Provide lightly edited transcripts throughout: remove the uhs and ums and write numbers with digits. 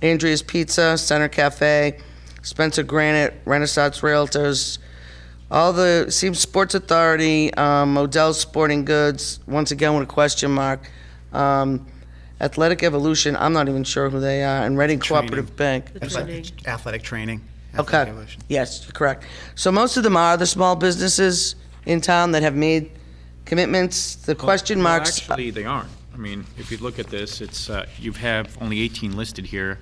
Andrea's Pizza, Center Cafe, Spencer Granite, Renaissance Realtors, all the, seems Sports Authority, Modell's Sporting Goods, once again with a question mark. Athletic Evolution, I'm not even sure who they are, and Reading Cooperative Bank. The training. Athletic training. Okay, Athletic Evolution. yes, you're correct. So most of them are the small businesses in town that have made commitments. The question Well, marks. actually, they aren't. I mean, if you look at this, it's, you have only 18 listed here.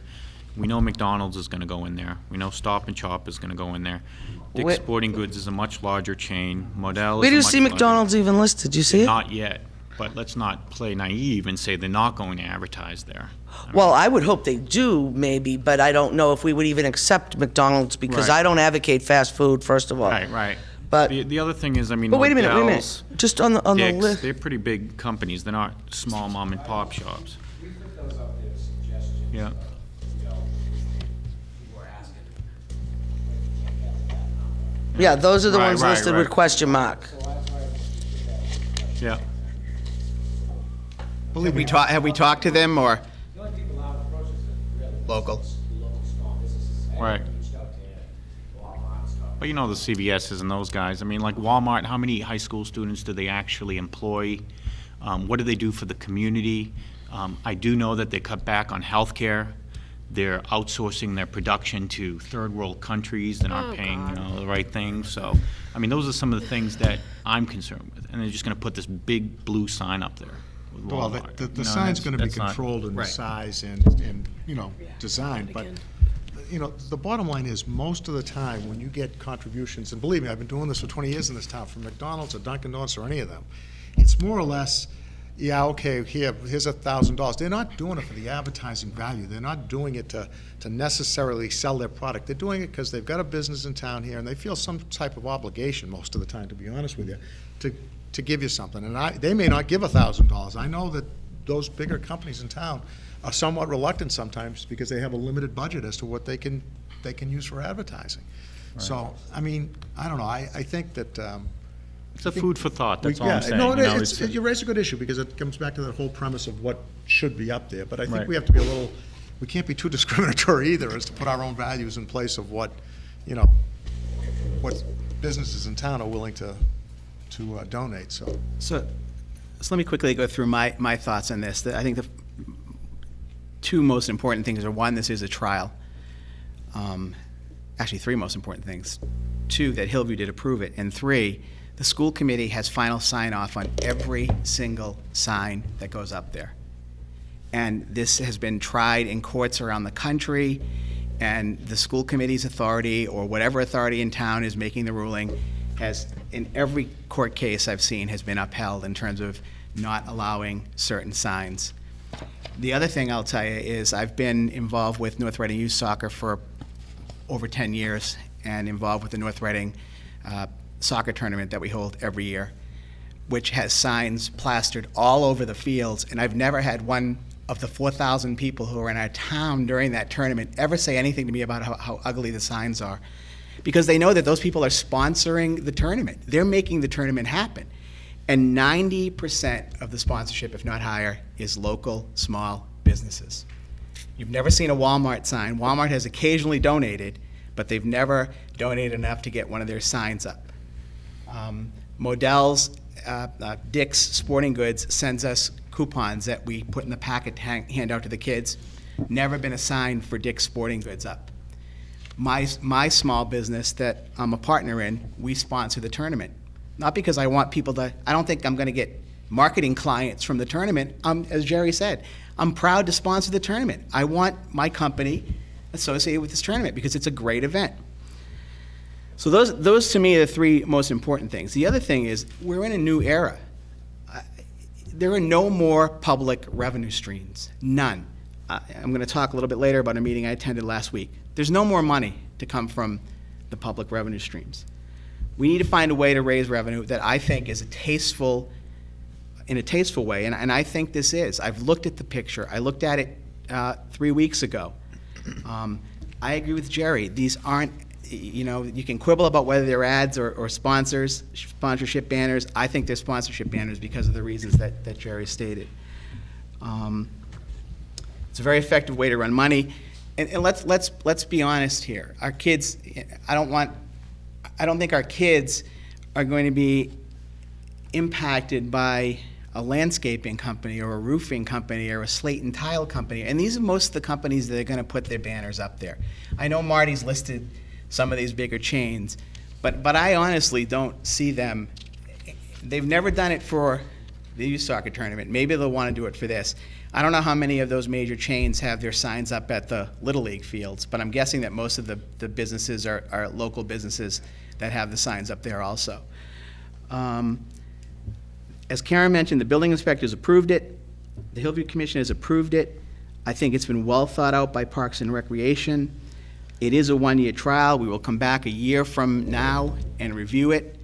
We know McDonald's is gonna go in there. We know Stop and Shop is gonna go in there. Dick's Where- Sporting Goods is a much larger chain. Modell is Where do a you much see larger- McDonald's even listed? Do you see it? Not yet, but let's not play naive and say they're not going to advertise there. Well, I would hope they do, maybe, but I don't know if we would even accept McDonald's because Right. I don't advocate fast food, first of all. Right. But, The other thing is, I mean, but wait a minute. Modell's, Just on the Dick's, list. they're pretty big companies. They're not small mom and pop shops. We put those up there as suggestions. Yeah. You know, people are asking, we can't get that number. Yeah, those are the Right, ones right, listed with right. question mark. So that's why we put that. Yeah. Have we talked to them, or The only people out approaches are really. Local. Local small businesses. Anyone Right. reached out to Walmart, stuff. But you know the CVS's and those guys. I mean, like Walmart, how many high school students do they actually employ? What do they do for the community? I do know that they cut back on healthcare. They're outsourcing their production to third world countries that aren't paying, the right things. So, I mean, those are some of the things that I'm concerned with. And they're just gonna put this big blue sign up there with Well, Walmart. the You know, sign's that's- gonna be that's not- controlled in Right. size and, design, but, Again. the bottom line is, most of the time, when you get contributions, and believe me, I've been doing this for 20 years in this town, from McDonald's or Dunkin' Donuts or any of them, it's more or less, yeah, okay, here's $1,000. They're not doing it for the advertising value. They're not doing it to necessarily sell their product. They're doing it because they've got a business in town here, and they feel some type of obligation most of the time, to be honest with you, to give you something. And they may not give $1,000. I know that those bigger companies in town are somewhat reluctant sometimes because they have a limited budget as to what they can use for advertising. So, I mean, I don't know, I think that, It's a food for thought, that's all yeah, I'm saying. no, you know, you raise a good issue, because it comes back to that whole premise of what should be up there. But I think Right. we have to be we can't be too discriminatory either, as to put our own values in place of what businesses in town are willing to donate, so. So let me quickly go through my thoughts on this. I think the two most important things are, one, this is a trial. Actually, three most important things. Two, that Hillview did approve it. And three, the school committee has final sign-off on every single sign that goes up there. And this has been tried in courts around the country, and the school committee's authority, or whatever authority in town is making the ruling, has, in every court case I've seen, has been upheld in terms of not allowing certain signs. The other thing I'll tell you is, I've been involved with North Reading Youth Soccer for over 10 years, and involved with the North Reading soccer tournament that we hold every year, which has signs plastered all over the fields, and I've never had one of the 4,000 people who are in our town during that tournament ever say anything to me about how ugly the signs are, because they know that those people are sponsoring the tournament. They're making the tournament happen. And 90% of the sponsorship, if not higher, is local, small businesses. You've never seen a Walmart sign. Walmart has occasionally donated, but they've never donated enough to get one of their signs up. Modell's, Dick's Sporting Goods sends us coupons that we put in the packet to hand out to the kids. Never been a sign for Dick's Sporting Goods up. My small business that I'm a partner in, we sponsor the tournament. Not because I want people to, I don't think I'm going to get marketing clients from the tournament. As Jerry said, I'm proud to sponsor the tournament. I want my company associated with this tournament because it's a great event. So those to me are the three most important things. The other thing is, we're in a new era. There are no more public revenue streams, none. I'm going to talk a little bit later about a meeting I attended last week. There's no more money to come from the public revenue streams. We need to find a way to raise revenue that I think is in a tasteful way, and I think this is. I've looked at the picture. I looked at it 3 weeks ago. I agree with Jerry. These aren't, you can quibble about whether they're ads or sponsorship banners. I think they're sponsorship banners because of the reasons that Jerry stated. It's a very effective way to run money. And let's be honest here. Our kids, I don't think our kids are going to be impacted by a landscaping company or a roofing company or a slate and tile company. And these are most of the companies that are going to put their banners up there. I know Marty's listed some of these bigger chains, but I honestly don't see them. They've never done it for the youth soccer tournament. Maybe they'll want to do it for this. I don't know how many of those major chains have their signs up at the Little League fields, but I'm guessing that most of the businesses are local businesses that have the signs up there also. As Karen mentioned, the building inspectors approved it. The Hillview Commission has approved it. I think it's been well thought out by Parks and Recreation. It is a one-year trial. We will come back a year from now and review it.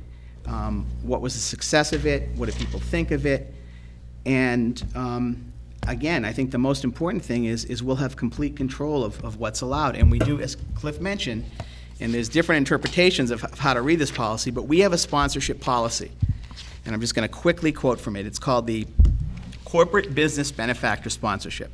What was the success of it? What do people think of it? And again, I think the most important thing is we'll have complete control of what's allowed. And we do, as Cliff mentioned, and there's different interpretations of how to read this policy, but we have a sponsorship policy. And I'm just going to quickly quote from it. It's called the Corporate Business Benefactor Sponsorship.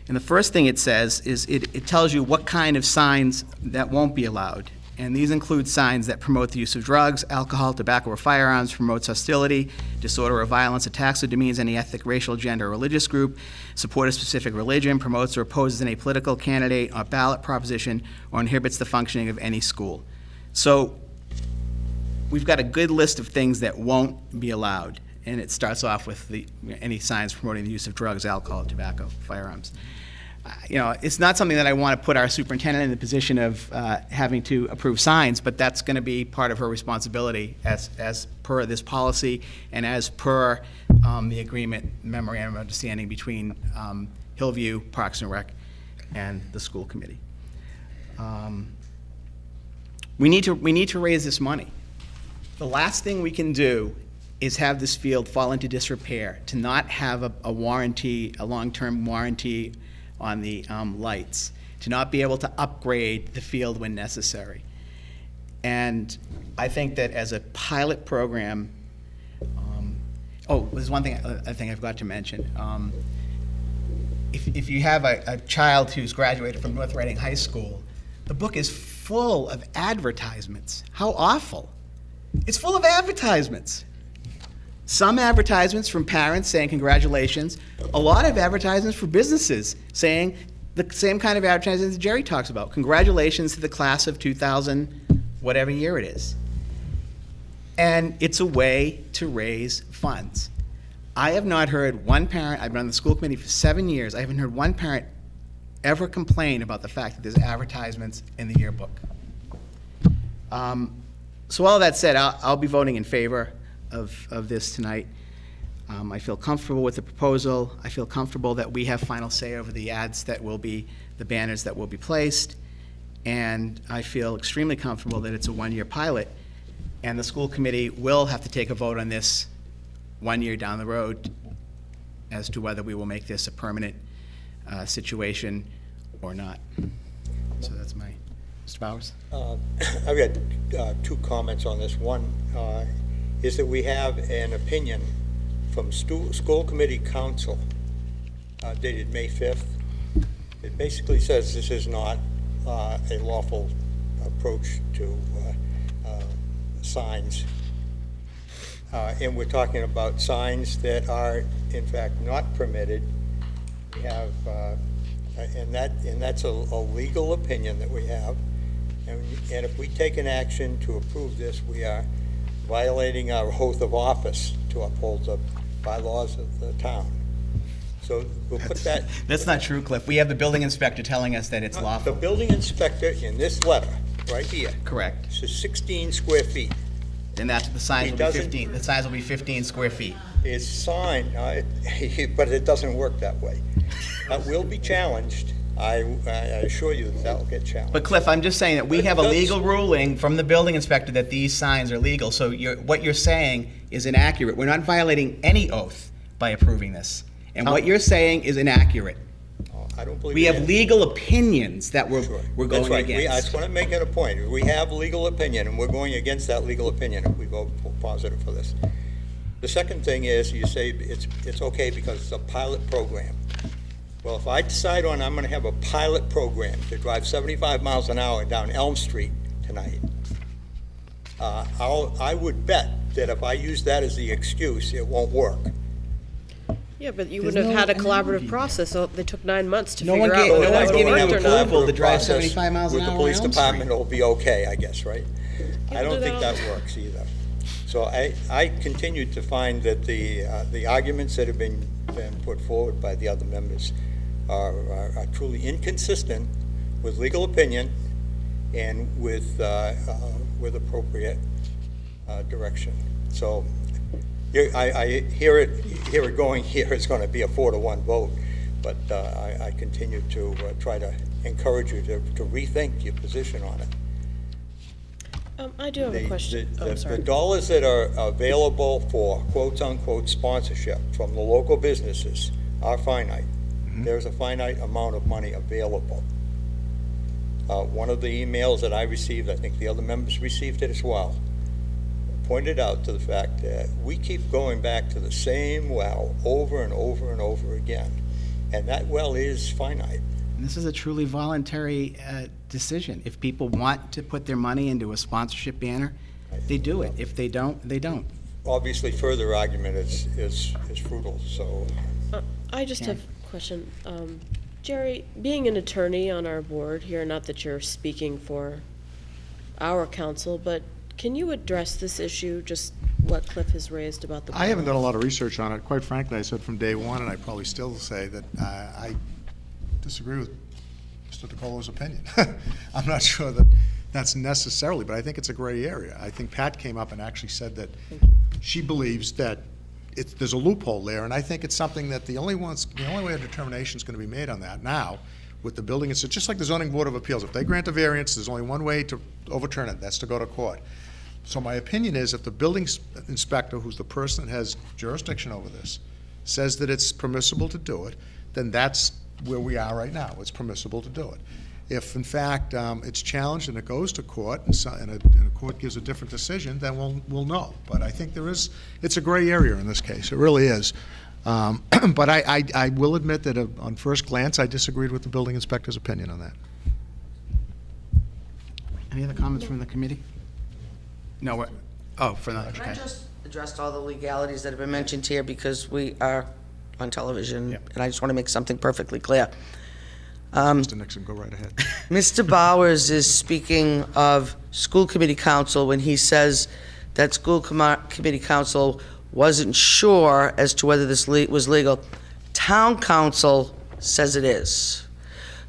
And the first thing it says is it tells you what kind of signs that won't be allowed. And these include signs that promote the use of drugs, alcohol, tobacco, or firearms, promotes hostility, disorder or violence, attacks or demeans any ethnic, racial, gender, or religious group, support a specific religion, promotes or opposes any political candidate or ballot proposition, or inhibits the functioning of any school. So we've got a good list of things that won't be allowed. And it starts off with any signs promoting the use of drugs, alcohol, tobacco, firearms. It's not something that I want to put our superintendent in the position of having to approve signs, but that's going to be part of her responsibility as per this policy and as per the agreement memorandum of understanding between Hillview, Parks and Rec, and the school committee. We need to raise this money. The last thing we can do is have this field fall into disrepair, to not have a warranty, a long-term warranty on the lights, to not be able to upgrade the field when necessary. And I think that as a pilot program, there's one thing I think I forgot to mention. If you have a child who's graduated from North Reading High School, the book is full of advertisements. How awful. It's full of advertisements. Some advertisements from parents saying congratulations, a lot of advertisements for businesses saying the same kind of advertisements that Jerry talks about. Congratulations to the class of 2000, whatever year it is. And it's a way to raise funds. I have not heard one parent, I've been on the school committee for 7 years, I haven't heard one parent ever complain about the fact that there's advertisements in the yearbook. So all that said, I'll be voting in favor of this tonight. I feel comfortable with the proposal. I feel comfortable that we have final say over the ads that will be, the banners that will be placed. And I feel extremely comfortable that it's a one-year pilot. And the school committee will have to take a vote on this 1 year down the road as to whether we will make this a permanent situation or not. So that's my, Mr. Bowers? I've got two comments on this. One is that we have an opinion from school committee council dated May 5th. It basically says this is not a lawful approach to signs. And we're talking about signs that are in fact not permitted. We have, and that's a legal opinion that we have. And if we take an action to approve this, we are violating our oath of office to uphold the bylaws of the town. So we'll put that. That's not true, Cliff. We have the building inspector telling us that it's The lawful. building inspector in this letter, right here, Correct. says 16 square feet. And that's, the signs He will be doesn't- 15, the signs will be 15 square feet. It's signed, but it doesn't work that way. That will be challenged. I assure you that will get challenged. But Cliff, I'm just saying that we But have a that's- legal ruling from the building inspector that these signs are legal. So what you're saying is inaccurate. We're not violating any oath by approving this. And what you're saying is inaccurate. I don't believe We it have is. legal opinions that we're Sure. going That's right. I against. just want to make it a point. We have legal opinion, and we're going against that legal opinion if we vote positive for this. The second thing is, you say it's okay because it's a pilot program. Well, if I decide on I'm going to have a pilot program to drive 75 miles an hour down Elm Street tonight, I would bet that if I use that as the excuse, it won't work. Yeah, but you There's wouldn't have had a no collaborative energy process, so they took 9 months to No figure one out gave- whether no that one's would giving work you or approval not. to drive Process 75 miles an with the hour police on Elm department, Street. it'll be okay, I guess, right? I People don't do think that all that works either. So I continue to find that the arguments that have been put forward by the other members are truly inconsistent with legal opinion and with appropriate direction. So I hear it going here, it's going to be a 4-1 vote, but I continue to try to encourage you to rethink your position on it. I do have a question. Oh, I'm The sorry. dollars that are available for quote-unquote sponsorship from the local businesses are finite. There's a finite amount of money available. One of the emails that I received, I think the other members received it as well, pointed out to the fact that we keep going back to the same well over and over and over again, and that well is finite. And this is a truly voluntary decision. If people want to put their money into a sponsorship banner, they do it. If they don't, they don't. Obviously, further argument is fruitful, so I just have a question. Jerry, being an attorney on our board here, not that you're speaking for our council, but can you address this issue, just what Cliff has raised about the... I haven't done a lot of research on it. Quite frankly, I said from day one, and I probably still say that I disagree with Mr. DiColo's opinion. I'm not sure that that's necessarily, but I think it's a gray area. I think Pat came up and actually said that she believes that there's a loophole there, and I think it's something that the only way a determination is going to be made on that now with the building, it's just like the zoning board of appeals. If they grant a variance, there's only one way to overturn it, that's to go to court. So my opinion is if the building inspector, who's the person that has jurisdiction over this, says that it's permissible to do it, then that's where we are right now. It's permissible to do it. If, in fact, it's challenged and it goes to court, and a court gives a different decision, then we'll know. But I think it's a gray area in this case. It really is. But I will admit that on first glance, I disagreed with the building inspector's opinion on that. Any other comments from the committee? No, for the, Can I okay. just address all the legalities that have been mentioned here, because we are on television, Yep. and I just want to make something perfectly clear. Mr. Nixon, go right ahead. Mr. Bowers is speaking of school committee council when he says that school committee council wasn't sure as to whether this was legal. Town council says it is.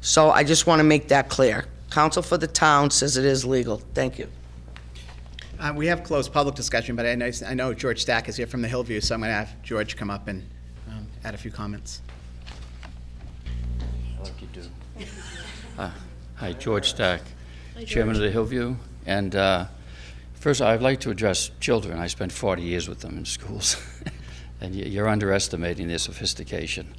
So I just want to make that clear. Council for the town says it is legal. Thank you. We have closed public discussion, but I know George Stack is here from the Hillview, so I'm going to have George come up and add a few comments. Like you do. Hi, George Stack, Hi, Chairman of George. the Hillview. And first, I'd like to address children. I spent 40 years with them in schools. And you're underestimating their sophistication.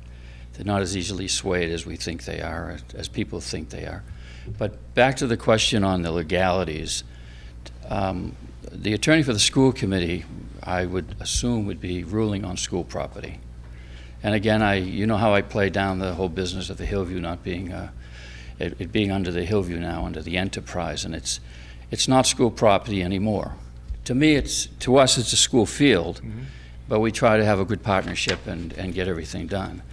They're not as easily swayed as we think they are, as people think they are. But back to the question on the legalities. The attorney for the school committee, I would assume, would be ruling on school property. And again, you know how I play down the whole business of the Hillview not being, it being under the Hillview now, under the enterprise, and it's not school property anymore. To us, it's a school field, but we try to have a good partnership and get everything done.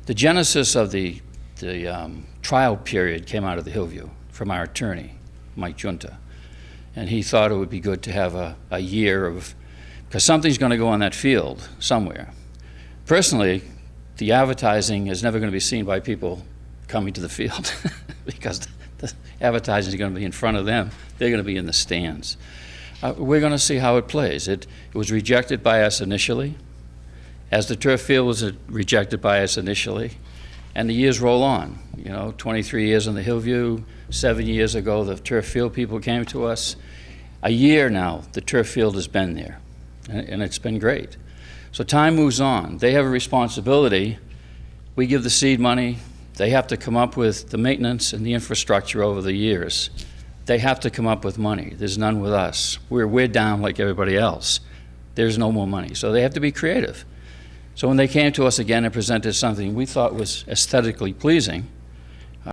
The genesis of the trial period came out of the Hillview from our attorney, Mike Junta. And he thought it would be good to have a year of, because something's going to go on that field somewhere. Personally, the advertising is never going to be seen by people coming to the field because the advertising is going to be in front of them. They're going to be in the stands. We're going to see how it plays. It was rejected by us initially, as the turf field was rejected by us initially, and the years roll on. 23 years in the Hillview, 7 years ago the turf field people came to us. A year now, the turf field has been there, and it's been great. So time moves on. They have a responsibility. We give the seed money. They have to come up with the maintenance and the infrastructure over the years. They have to come up with money. There's none with us. We're down like everybody else. There's no more money. So they have to be creative. So when they came to us again and presented something we thought was aesthetically pleasing,